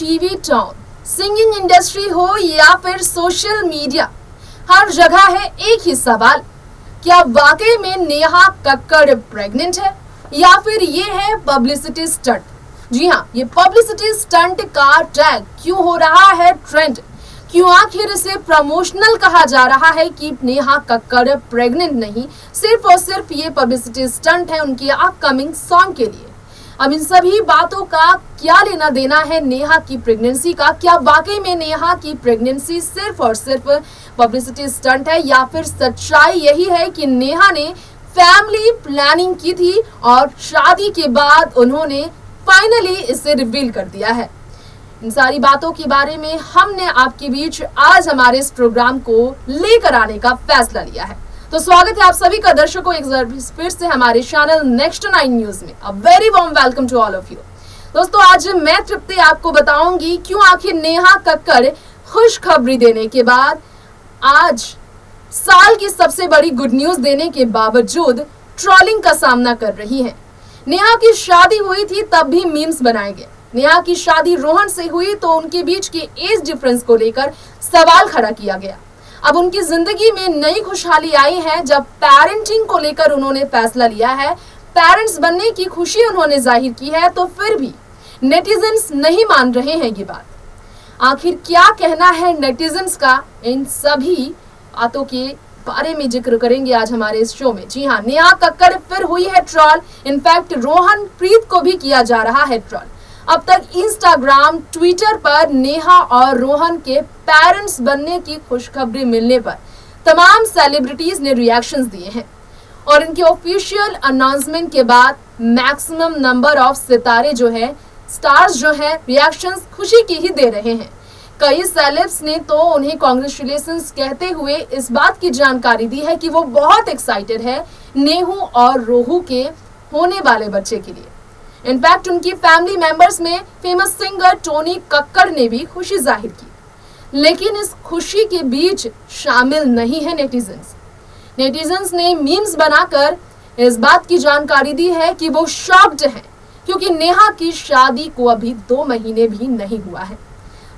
TV town, singing industry हो या फिर सोशल मीडिया, हर जगह है एक ही सवाल, क्या वाकई में नेहा कक्कड़ प्रेग्नेंट है या फिर ये है पब्लिसिटी स्टंट। जी हाँ, ये पब्लिसिटी स्टंट का टैग क्यों हो रहा है ट्रेंड, क्यों आखिर इसे प्रमोशनल कहा जा रहा है कि नेहा कक्कड़ प्रेग्नेंट नहीं, सिर्फ और सिर्फ ये पब्लिसिटी स्टंट है उनकी अपकमिंग सॉन्ग के लिए। अब इन सभी बातों का क्या लेना देना है नेहा की प्रेगनेंसी का, क्या वाकई में नेहा की प्रेगनेंसी सिर्फ और सिर्फ पब्लिसिटी स्टंट है या फिर सच्चाई यही है कि नेहा ने फैमिली प्लानिंग की थी और शादी के बाद उन्होंने फाइनली इसे रिवील कर दिया है। इन सारी बातों के बारे में हमने आपके बीच आज हमारे इस प्रोग्राम को लेकर आने का फैसला लिया है। तो स्वागत है आप सभी का दर्शकों एक बार फिर से हमारे चैनल नेक्स्ट 9 न्यूज में। A very warm welcome to all of you. दोस्तों, आज मैं तृप्ति आपको बताऊंगी क्यों आखिर नेहा कक्कड़ खुशखबरी देने के बाद, आज साल की सबसे बड़ी गुड न्यूज देने के बावजूद ट्रोलिंग का सामना कर रही है। नेहा की शादी हुई थी तब भी मीम्स बनाए गए। नेहा की शादी रोहन से हुई तो उनके बीच के एज डिफरेंस को लेकर सवाल खड़ा किया गया। अब उनकी जिंदगी में नई खुशहाली आई है जब पेरेंटिंग को लेकर उन्होंने फैसला लिया है, पेरेंट्स बनने की खुशी उन्होंने जाहिर की है, तो फिर भी नेटिजन्स नहीं मान रहे हैं ये बात। आखिर क्या कहना है नेटिजन्स का, इन सभी बातों के बारे में जिक्र करेंगे आज हमारे इस शो में। जी हाँ, नेहा कक्कड़ फिर हुई है ट्रोल। इनफैक्ट रोहन प्रीत को भी किया जा रहा है ट्रोल। अब तक इंस्टाग्राम, ट्विटर पर नेहा और रोहन के पेरेंट्स बनने की खुशखबरी मिलने पर तमाम सेलिब्रिटीज ने रिएक्शंस दिए हैं और इनके ऑफिशियल अनाउंसमेंट के बाद मैक्सिमम नंबर ऑफ सितारे जो है, स्टार्स जो है, रिएक्शंस खुशी की ही दे रहे हैं। कई सेलेब्स ने तो उन्हें कांग्रेचुलेशंस कहते हुए इस बात की जानकारी दी है कि वो बहुत एक्साइटेड है नेहू और रोहू के होने वाले बच्चे के लिए। इनफैक्ट उनकी फैमिली मेंबर्स में फेमस सिंगर टोनी कक्कड़ ने भी खुशी जाहिर की, लेकिन इस खुशी के बीच शामिल नहीं है नेटिजन्स। नेटिजन्स ने मीम्स बनाकर इस बात की जानकारी दी है कि वो शॉक्ड हैं क्योंकि नेहा की शादी को अभी 2 महीने भी नहीं हुआ है।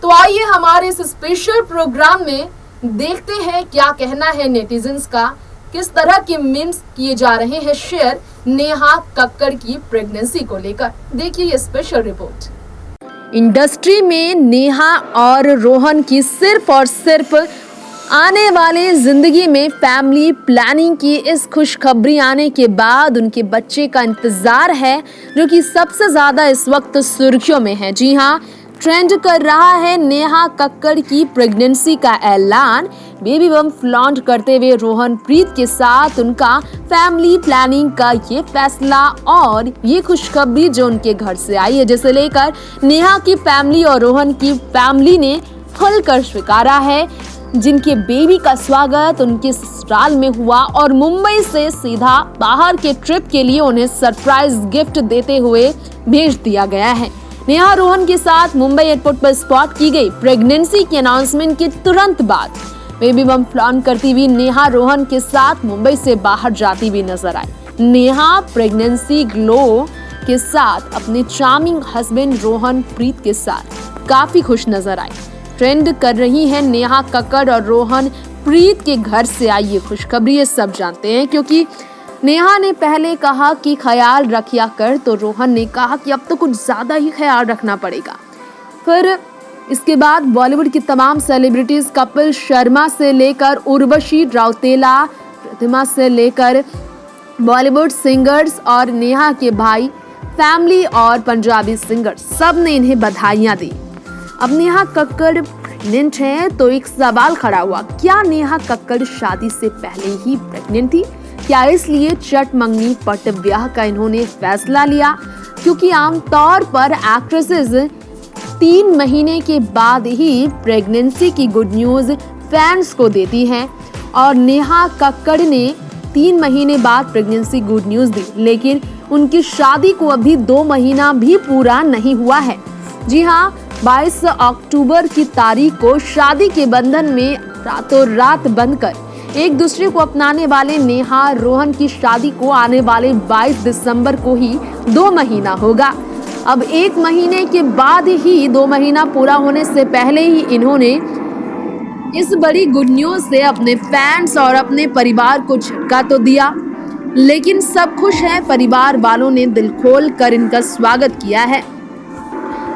तो आइए हमारे इस स्पेशल प्रोग्राम में देखते हैं क्या कहना है नेटिजन्स का, किस तरह के मीम्स किए जा रहे हैं शेयर नेहा कक्कड़ की प्रेगनेंसी को लेकर। देखिए ये स्पेशल रिपोर्ट। इंडस्ट्री में नेहा और रोहन की सिर्फ और सिर्फ आने वाले जिंदगी में फैमिली प्लानिंग की इस खुशखबरी आने के बाद उनके बच्चे का इंतजार है, जो कि सबसे ज्यादा इस वक्त सुर्खियों में है। जी हाँ, ट्रेंड कर रहा है नेहा कक्कड़ की प्रेगनेंसी का ऐलान। बेबी बम फ्लॉन्ट करते हुए रोहन प्रीत के साथ उनका फैमिली प्लानिंग का ये फैसला और ये खुशखबरी जो उनके घर से आई है, जिसे लेकर नेहा की फैमिली और रोहन की फैमिली ने खुलकर स्वीकारा है। जिनके बेबी का स्वागत उनके ससुराल में हुआ और मुंबई से सीधा बाहर के ट्रिप के लिए उन्हें सरप्राइज गिफ्ट देते हुए भेज दिया गया है। नेहा रोहन के साथ मुंबई एयरपोर्ट पर स्पॉट की गई प्रेगनेंसी के अनाउंसमेंट के तुरंत बाद बेबी बम फ्लॉन्ट करती हुई नेहा रोहन के साथ मुंबई से बाहर जाती हुई नजर आई। नेहा प्रेगनेंसी ग्लो के साथ अपने चार्मिंग हस्बैंड रोहन प्रीत के साथ काफी खुश नजर आई। ट्रेंड कर रही है नेहा कक्कड़ और रोहन प्रीत के घर से आई ये खुशखबरी। ये सब जानते हैं क्योंकि नेहा ने पहले कहा कि ख्याल रखिया कर, तो रोहन ने कहा कि अब तो कुछ ज्यादा ही ख्याल रखना पड़ेगा। फिर इसके बाद बॉलीवुड की तमाम सेलिब्रिटीज, कपिल शर्मा से लेकर उर्वशी राउतेला, प्रतिमा से लेकर बॉलीवुड सिंगर्स और नेहा के भाई, फैमिली और पंजाबी सिंगर्स, सब ने इन्हें बधाइयां दी। अब नेहा कक्कड़ प्रेग्नेंट है तो एक सवाल खड़ा हुआ, क्या नेहा कक्कड़ शादी से पहले ही प्रेग्नेंट थी? क्या इसलिए चट मंगनी पट ब्याह का इन्होंने फैसला लिया? क्योंकि आमतौर पर एक्ट्रेसेस 3 महीने के बाद ही प्रेगनेंसी की गुड न्यूज फैंस को देती हैं और नेहा कक्कड़ ने 3 महीने बाद प्रेगनेंसी गुड न्यूज दी, लेकिन उनकी शादी को अभी 2 महीना भी पूरा नहीं हुआ है। जी हाँ, 22 अक्टूबर की तारीख को शादी के बंधन में रातों रात बंधकर एक दूसरे को अपनाने वाले नेहा रोहन की शादी को आने वाले 22 दिसंबर को ही 2 महीना होगा। अब 1 महीने के बाद ही 2 महीना पूरा होने से पहले ही इन्होंने इस बड़ी गुड न्यूज़ से अपने फैंस और अपने परिवार को झटका तो दिया, लेकिन सब खुश हैं। परिवार वालों ने दिल खोल कर इनका स्वागत किया है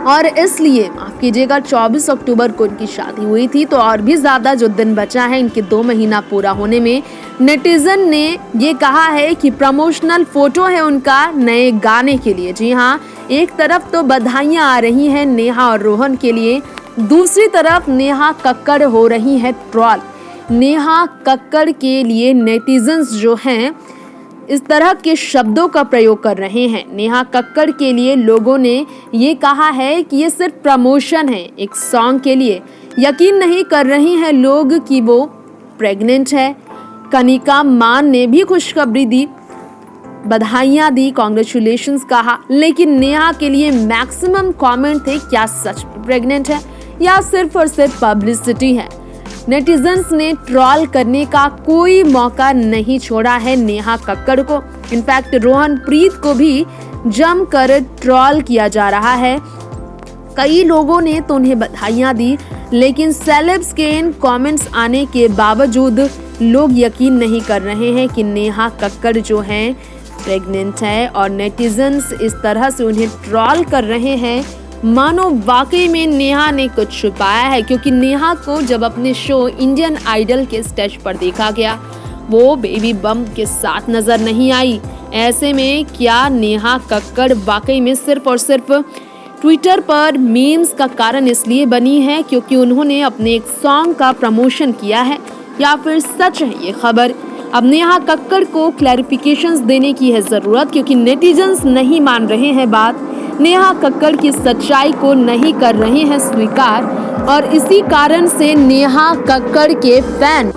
और इसलिए माफ कीजिएगा 24 अक्टूबर को इनकी शादी हुई थी, तो और भी ज़्यादा जो दिन बचा है इनके 2 महीना पूरा होने में, नेटिजन ने ये कहा है कि प्रमोशनल फोटो है उनका नए गाने के लिए। जी हाँ, एक तरफ तो बधाइयाँ आ रही हैं नेहा और रोहन के लिए, दूसरी तरफ नेहा कक्कड़ हो रही है ट्रॉल। नेहा कक्कड़ के लिए नेटिजन्स जो हैं इस तरह के शब्दों का प्रयोग कर रहे हैं। नेहा कक्कड़ के लिए लोगों ने ये कहा है कि ये सिर्फ प्रमोशन है एक सॉन्ग के लिए। यकीन नहीं कर रहे हैं लोग कि वो प्रेग्नेंट है। कनिका मान ने भी खुशखबरी दी, बधाइयाँ दी, कॉन्ग्रेचुलेशंस कहा, लेकिन नेहा के लिए मैक्सिमम कमेंट थे क्या सच में प्रेग्नेंट है या सिर्फ और सिर्फ पब्लिसिटी है। नेटिजन्स ने ट्रोल करने का कोई मौका नहीं छोड़ा है नेहा कक्कड़ को। इनफैक्ट रोहन प्रीत को भी जमकर ट्रोल किया जा रहा है। कई लोगों ने तो उन्हें बधाइयां दी, लेकिन सेलेब्स के इन कमेंट्स आने के बावजूद लोग यकीन नहीं कर रहे हैं कि नेहा कक्कड़ जो हैं प्रेग्नेंट है और नेटिजन्स इस तरह से उन्हें ट्रोल कर रहे हैं मानो वाकई में नेहा ने कुछ छुपाया है। क्योंकि नेहा को जब अपने शो इंडियन आइडल के स्टेज पर देखा गया वो बेबी बम्प के साथ नजर नहीं आई। ऐसे में क्या नेहा कक्कड़ वाकई में सिर्फ और सिर्फ ट्विटर पर मीम्स का कारण इसलिए बनी है क्योंकि उन्होंने अपने एक सॉन्ग का प्रमोशन किया है, या फिर सच है ये खबर? अब नेहा कक्कड़ को क्लैरिफिकेशंस देने की है ज़रूरत, क्योंकि नेटिजन्स नहीं मान रहे हैं बात। नेहा कक्कड़ की सच्चाई को नहीं कर रहे हैं स्वीकार और इसी कारण से नेहा कक्कड़ के फैन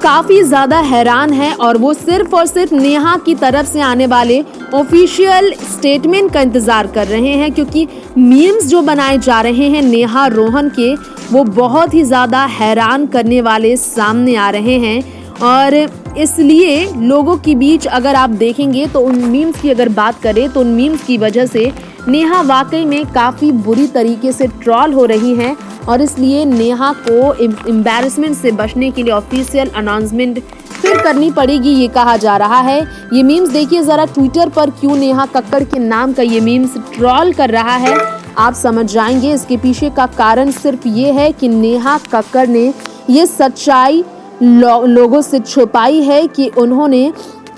काफ़ी ज़्यादा हैरान हैं और वो सिर्फ और सिर्फ नेहा की तरफ से आने वाले ऑफिशियल स्टेटमेंट का इंतज़ार कर रहे हैं। क्योंकि मीम्स जो बनाए जा रहे हैं नेहा रोहन के वो बहुत ही ज़्यादा हैरान करने वाले सामने आ रहे हैं और इसलिए लोगों के बीच अगर आप देखेंगे तो उन मीम्स की अगर बात करें तो उन मीम्स की वजह से नेहा वाकई में काफ़ी बुरी तरीके से ट्रोल हो रही हैं और इसलिए नेहा को एम्बैरेसमेंट से बचने के लिए ऑफिशियल अनाउंसमेंट फिर करनी पड़ेगी, ये कहा जा रहा है। ये मीम्स देखिए ज़रा ट्विटर पर क्यों नेहा कक्कड़ के नाम का ये मीम्स ट्रोल कर रहा है, आप समझ जाएंगे। इसके पीछे का कारण सिर्फ ये है कि नेहा कक्कड़ ने ये सच्चाई लोगों से छुपाई है कि उन्होंने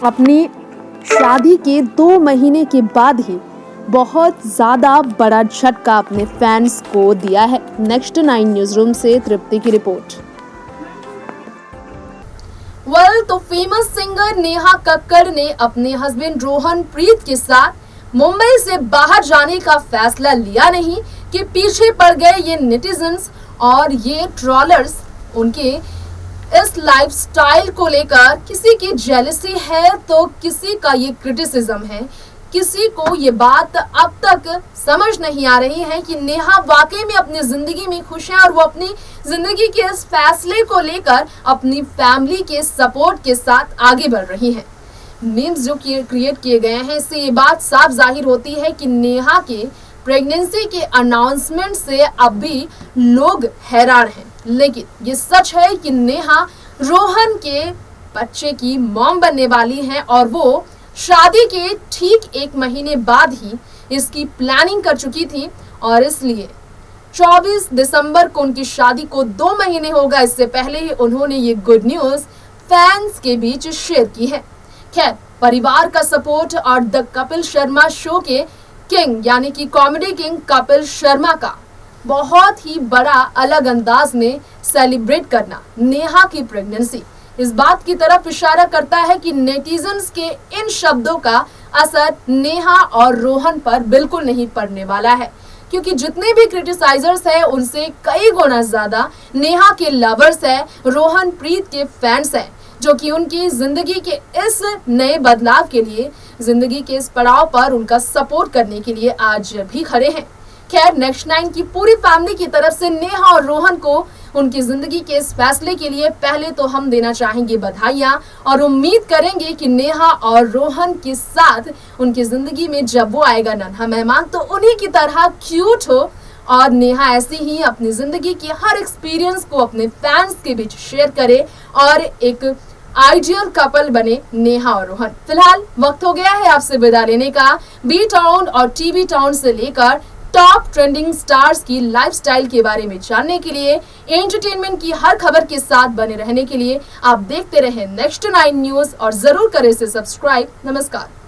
अपनी शादी के 2 महीने के बाद ही बहुत ज़्यादा बड़ा झटका अपने फैंस को दिया है। नेक्स्ट 9 न्यूज़ रूम से तृप्ति की रिपोर्ट। तो फेमस सिंगर नेहा कक्कड़ ने अपने हस्बैंड रोहन प्रीत के साथ मुंबई से बाहर जाने का फैसला लिया नहीं कि पीछे पड़ गए ये नेटिजन्स और ये ट्रोलर्स। उनके इस लाइफस्टाइल को लेकर किसी की जेलसी है तो किसी का ये क्रिटिसिज्म है। किसी को ये बात अब तक समझ नहीं आ रही है कि नेहा वाकई में अपनी जिंदगी में खुश है और वो अपनी जिंदगी के इस फैसले को लेकर अपनी फैमिली के सपोर्ट के साथ आगे बढ़ रही हैं। मीम्स जो क्रिएट किए गए हैं इससे ये बात साफ जाहिर होती है कि नेहा के प्रेगनेंसी के अनाउंसमेंट से अब भी लोग हैरान हैं। लेकिन ये सच है कि नेहा रोहन के बच्चे की मॉम बनने वाली हैं और वो शादी के ठीक 1 महीने बाद ही इसकी प्लानिंग कर चुकी थी और इसलिए 24 दिसंबर को उनकी शादी को 2 महीने होगा। इससे पहले ही उन्होंने ये गुड न्यूज फैंस के बीच शेयर की है। खैर, परिवार का सपोर्ट और द कपिल शर्मा शो के किंग यानी कि कॉमेडी किंग कपिल शर्मा का बहुत ही बड़ा अलग अंदाज में सेलिब्रेट करना नेहा की प्रेगनेंसी इस बात की तरफ इशारा करता है कि नेटिजन्स के इन शब्दों का असर नेहा और रोहन पर बिल्कुल नहीं पड़ने वाला है, क्योंकि जितने भी क्रिटिसाइजर्स हैं उनसे कई गुना ज्यादा नेहा के लवर्स हैं, रोहन प्रीत के फैंस हैं, जो कि उनकी जिंदगी के इस नए बदलाव के लिए, जिंदगी के इस पड़ाव पर उनका सपोर्ट करने के लिए आज भी खड़े हैं। खैर, नेक्स्ट 9 की पूरी फैमिली की तरफ से नेहा और रोहन को उनकी जिंदगी के इस फैसले के लिए पहले तो हम देना चाहेंगे बधाइयां और उम्मीद करेंगे कि नेहा और रोहन के साथ उनकी जिंदगी में जब वो आएगा नन्हा मेहमान तो उन्हीं की तरह क्यूट हो और नेहा ऐसी ही अपनी जिंदगी की हर एक्सपीरियंस को अपने फैंस के बीच शेयर करे और एक आइडियल कपल बने नेहा और रोहन। फिलहाल वक्त हो गया है आपसे विदा लेने का। बी टाउन और टीवी टाउन से लेकर टॉप ट्रेंडिंग स्टार्स की लाइफस्टाइल के बारे में जानने के लिए, एंटरटेनमेंट की हर खबर के साथ बने रहने के लिए आप देखते रहें नेक्स्ट 9 न्यूज और जरूर करें इसे सब्सक्राइब। नमस्कार।